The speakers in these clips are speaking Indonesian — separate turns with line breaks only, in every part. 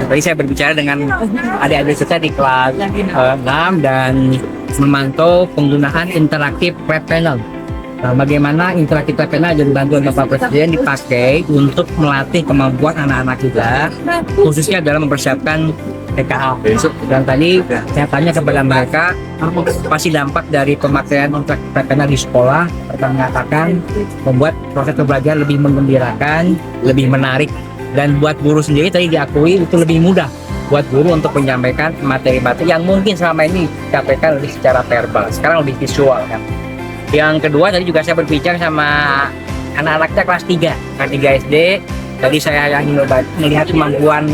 Tadi saya berbicara dengan adik-adik kita di kelas 6 dan memantau penggunaan interaktif web panel. Bagaimana interaktif web panel dan bantuan Bapak Presiden dipakai untuk melatih kemampuan anak-anak kita, khususnya dalam mempersiapkan PKA. Dan tadi saya tanya kepada mereka, pasti dampak dari pemakaian interaktif web panel di sekolah. Mereka mengatakan membuat proses pembelajaran lebih menggembirakan, lebih menarik. Dan buat guru sendiri tadi diakui itu lebih mudah buat guru untuk menyampaikan materi-materi yang mungkin selama ini disampaikan lebih secara verbal, sekarang lebih visual kan. Yang kedua tadi juga saya berbicara sama anak-anaknya kelas 3 SD. Tadi saya ingin melihat kemampuan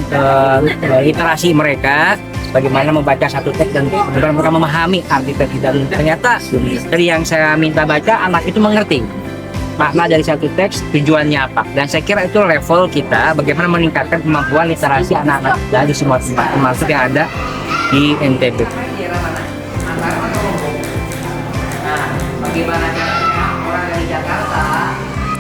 literasi mereka, bagaimana membaca satu teks dan bagaimana mereka memahami arti teks. Dan ternyata dari yang saya minta baca, anak itu mengerti makna dari satu teks, tujuannya apa. Dan saya kira itu level kita bagaimana meningkatkan kemampuan literasi anak-anak dari semua tempat, termasuk yang ada di NTB. Bagaimana caranya orang dari Jakarta?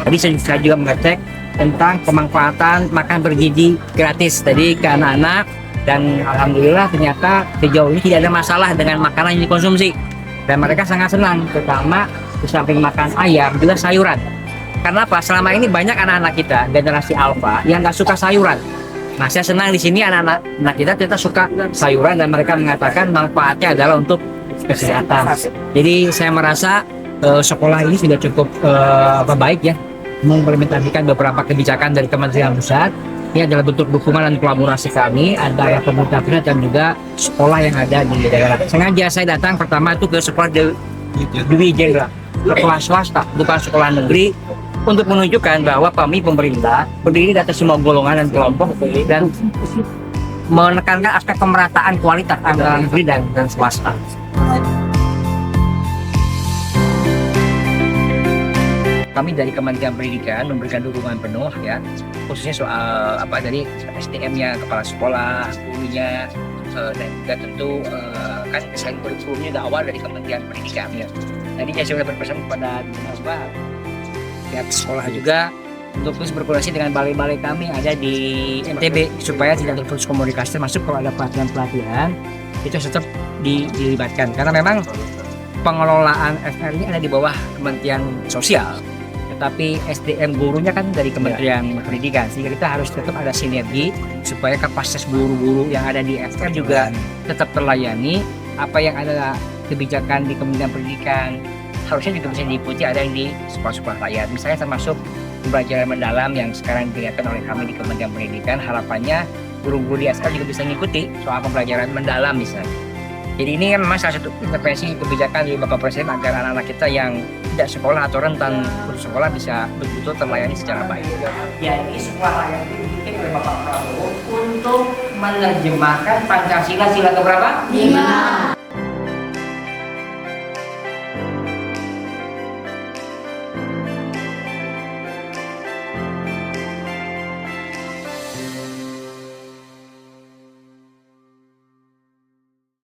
Tadi saya juga mengecek tentang pemanfaatan makan bergizi gratis tadi ke anak-anak, dan alhamdulillah ternyata sejauh ini tidak ada masalah dengan makanan yang dikonsumsi dan mereka sangat senang, terutama di samping makan ayam juga sayuran. Karena apa? Selama ini banyak anak-anak kita generasi alfa yang nggak suka sayuran. Nah, saya senang di sini anak-anak kita ternyata suka sayuran dan mereka mengatakan manfaatnya adalah untuk kesehatan. Jadi saya merasa sekolah ini sudah cukup baik ya, mengimplementasikan beberapa kebijakan dari Kementerian Pusat. Ini adalah bentuk dukungan dan kolaborasi kami antara pemerintah pusat dan juga sekolah yang ada di daerah. Sengaja saya datang pertama itu ke sekolah Dwi Jenderal, sekolah swasta, bukan sekolah negeri, untuk menunjukkan bahwa kami pemerintah berdiri di atas semua golongan dan kelompok dan menekankan aspek pemerataan kualitas antara negeri dan swasta. Kami dari Kementerian Pendidikan memberikan dukungan penuh ya, khususnya soal dari SDM-nya, kepala sekolah, gurunya, dan juga tentu kan desain kurikulumnya awal dari Kementerian Pendidikan ya. Tadi saya sudah berpesan kepada pihak sekolah juga untuk terus berkoordinasi dengan balai-balai kami ada di NTB supaya tidak terputus komunikasi, masuk kalau ada pelatihan itu tetap dilibatkan, karena memang pengelolaan FR ini ada di bawah Kementerian Sosial, tetapi SDM gurunya kan dari Kementerian Pendidikan, sehingga kita harus tetap ada sinergi supaya kapasitas guru-guru yang ada di FR juga tetap terlayani. Apa yang ada kebijakan di Kementerian Pendidikan harusnya juga bisa diikuti ada yang di sekolah-sekolah rakyat, misalnya termasuk pembelajaran mendalam yang sekarang dilakukan oleh kami di Kementerian Pendidikan. Harapannya guru-guru di FR juga bisa mengikuti soal pembelajaran mendalam misalnya. Jadi ini kan memang salah satu intervensi kebijakan dari Bapak Presiden agar anak-anak kita yang tidak sekolah atau rentan putus sekolah bisa betul-betul terlayani secara baik. Ya, ini sekolah rakyat dibikin oleh Bapak Prabowo untuk menerjemahkan Pancasila sila keberapa? 5.